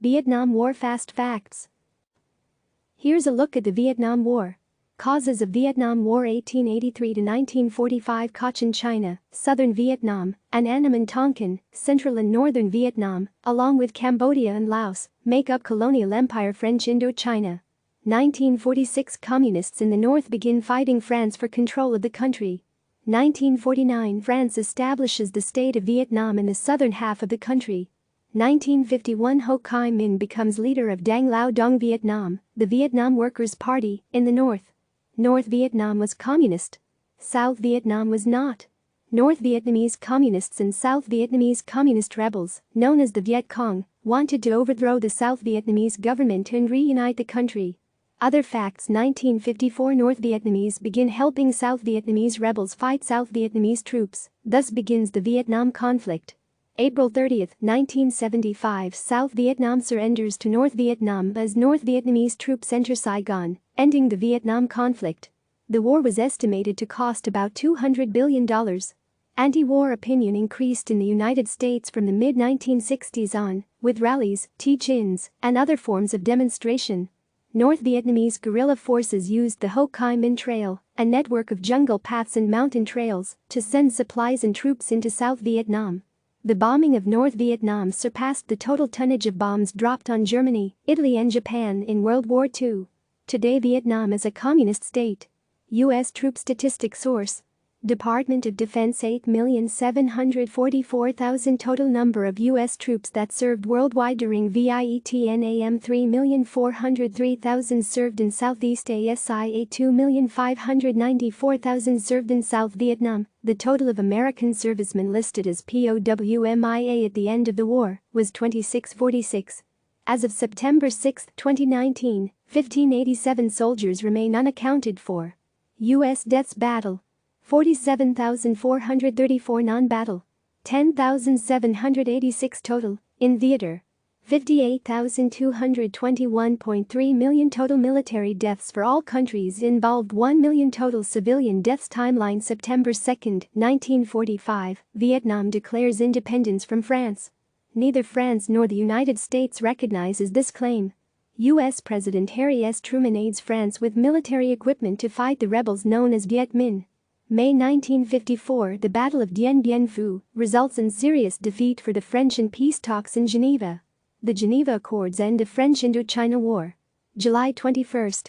Vietnam War Fast Facts. Here's a look at the Vietnam War. Causes of Vietnam War 1883–1945. Cochin-China, southern Vietnam, and Annam and Tonkin, central and northern Vietnam, along with Cambodia and Laos, make up colonial empire French Indochina. 1946. Communists in the north begin fighting France for control of the country. 1949. France establishes the state of Vietnam in the southern half of the country. 1951. Ho Chi Minh becomes leader of Dang Lao Dong Vietnam, the Vietnam Workers' Party, in the north. North Vietnam was communist. South Vietnam was not. North Vietnamese communists and South Vietnamese communist rebels, known as the Viet Cong, wanted to overthrow the South Vietnamese government and reunite the country. Other facts. 1954. North Vietnamese begin helping South Vietnamese rebels fight South Vietnamese troops, thus begins the Vietnam conflict. April 30, 1975. South Vietnam surrenders to North Vietnam as North Vietnamese troops enter Saigon, ending the Vietnam conflict. The war was estimated to cost about $200 billion. Anti-war opinion increased in the United States from the mid-1960s on, with rallies, teach-ins, and other forms of demonstration. North Vietnamese guerrilla forces used the Ho Chi Minh Trail, a network of jungle paths and mountain trails, to send supplies and troops into South Vietnam. The bombing of North Vietnam surpassed the total tonnage of bombs dropped on Germany, Italy and Japan in World War II. Today Vietnam is a communist state. U.S. troop statistics source: Department of Defense. 8,744,000 total number of U.S. troops that served worldwide during Vietnam. 3,403,000 served in Southeast Asia. 2,594,000 served in South Vietnam. The total of American servicemen listed as POWMIA at the end of the war was 2646. As of September 6, 2019, 1,587 soldiers remain unaccounted for. U.S. deaths: battle, 47,434; non-battle, 10,786 total; in theater, 58,221.3 million total. Military deaths for all countries involved: 1 million total civilian deaths. Timeline: September 2, 1945, Vietnam declares independence from France. Neither France nor the United States recognizes this claim. U.S. President Harry S. Truman aids France with military equipment to fight the rebels known as Viet Minh. May 1954, the Battle of Dien Bien Phu results in serious defeat for the French in peace talks in Geneva. The Geneva Accords end the French Indochina War. July 21,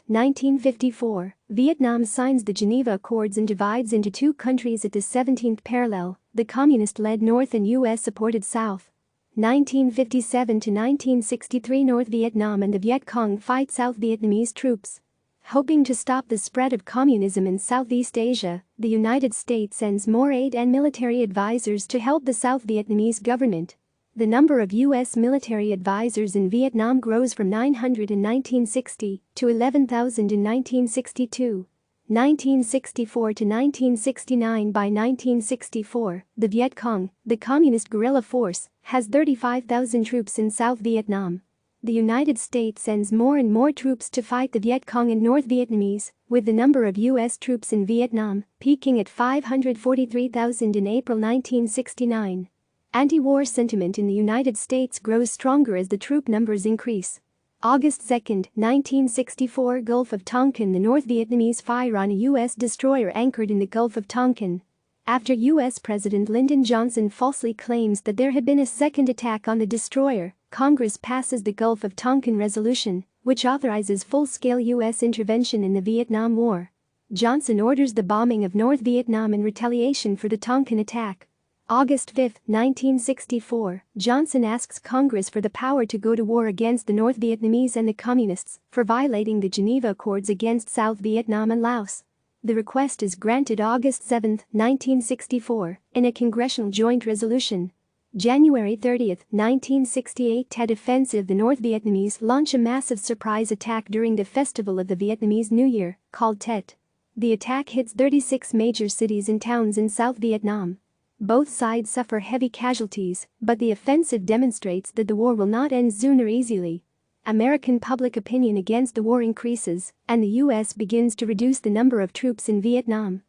1954, Vietnam signs the Geneva Accords and divides into two countries at the 17th parallel, the communist-led North and U.S.-supported South. 1957 to 1963, North Vietnam and the Viet Cong fight South Vietnamese troops. Hoping to stop the spread of communism in Southeast Asia, the United States sends more aid and military advisors to help the South Vietnamese government. The number of U.S. military advisors in Vietnam grows from 900 in 1960 to 11,000 in 1962. 1964 to 1969. By 1964, the Viet Cong, the communist guerrilla force, has 35,000 troops in South Vietnam. The United States sends more and more troops to fight the Viet Cong and North Vietnamese, with the number of U.S. troops in Vietnam peaking at 543,000 in April 1969. Anti-war sentiment in the United States grows stronger as the troop numbers increase. August 2, 1964, Gulf of Tonkin. The North Vietnamese fire on a U.S. destroyer anchored in the Gulf of Tonkin. After U.S. President Lyndon Johnson falsely claims that there had been a second attack on the destroyer, Congress passes the Gulf of Tonkin Resolution, which authorizes full-scale U.S. intervention in the Vietnam War. Johnson orders the bombing of North Vietnam in retaliation for the Tonkin attack. August 5, 1964, Johnson asks Congress for the power to go to war against the North Vietnamese and the Communists for violating the Geneva Accords against South Vietnam and Laos. The request is granted August 7, 1964, in a congressional joint resolution. January 30, 1968, Tet offensive. The North Vietnamese launch a massive surprise attack during the festival of the Vietnamese New Year, called Tet. The attack hits 36 major cities and towns in South Vietnam. Both sides suffer heavy casualties, but the offensive demonstrates that the war will not end soon or easily. American public opinion against the war increases, and the U.S. begins to reduce the number of troops in Vietnam.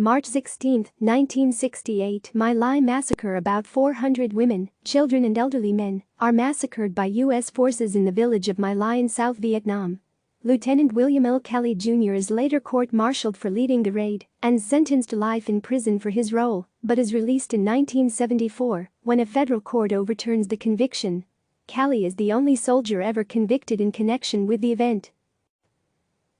March 16, 1968, My Lai massacre. About 400 women, children and elderly men are massacred by U.S. forces in the village of My Lai in South Vietnam. Lieutenant William L. Kelly Jr. is later court-martialed for leading the raid and sentenced to life in prison for his role, but is released in 1974 when a federal court overturns the conviction. Kelly is the only soldier ever convicted in connection with the event.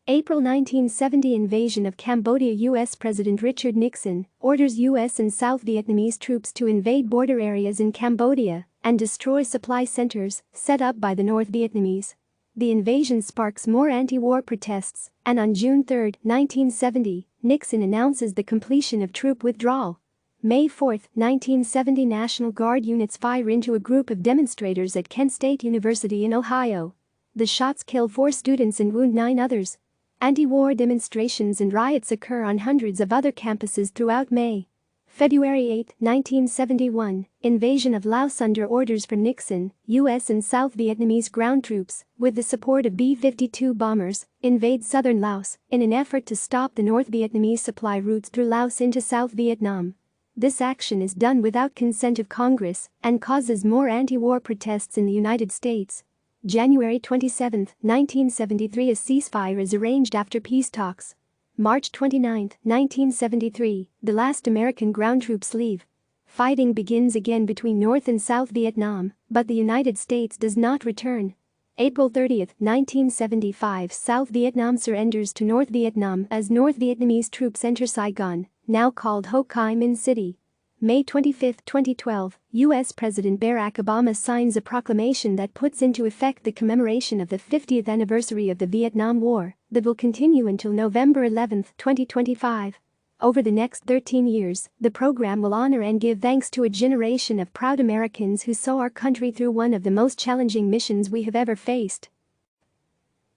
April 1970 invasion of Cambodia. U.S. President Richard Nixon orders U.S. and South Vietnamese troops to invade border areas in Cambodia and destroy supply centers set up by the North Vietnamese. The invasion sparks more anti-war protests, and on June 3, 1970, Nixon announces the completion of troop withdrawal. May 4, 1970, National Guard units fire into a group of demonstrators at Kent State University in Ohio. The shots kill 4 students and wound 9 others. Anti-war demonstrations and riots occur on hundreds of other campuses throughout May. February 8, 1971, invasion of Laos. Under orders from Nixon, U.S. and South Vietnamese ground troops, with the support of B-52 bombers, invade southern Laos in an effort to stop the North Vietnamese supply routes through Laos into South Vietnam. This action is done without consent of Congress and causes more anti-war protests in the United States. January 27, 1973, a ceasefire is arranged after peace talks. March 29, 1973, the last American ground troops leave. Fighting begins again between North and South Vietnam, but the United States does not return. April 30, 1975, South Vietnam surrenders to North Vietnam as North Vietnamese troops enter Saigon, now called Ho Chi Minh City. May 25, 2012, U.S. President Barack Obama signs a proclamation that puts into effect the commemoration of the 50th anniversary of the Vietnam War that will continue until November 11, 2025. Over the next 13 years, the program will honor and give thanks to a generation of proud Americans who saw our country through one of the most challenging missions we have ever faced.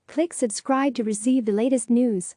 Click subscribe to receive the latest news.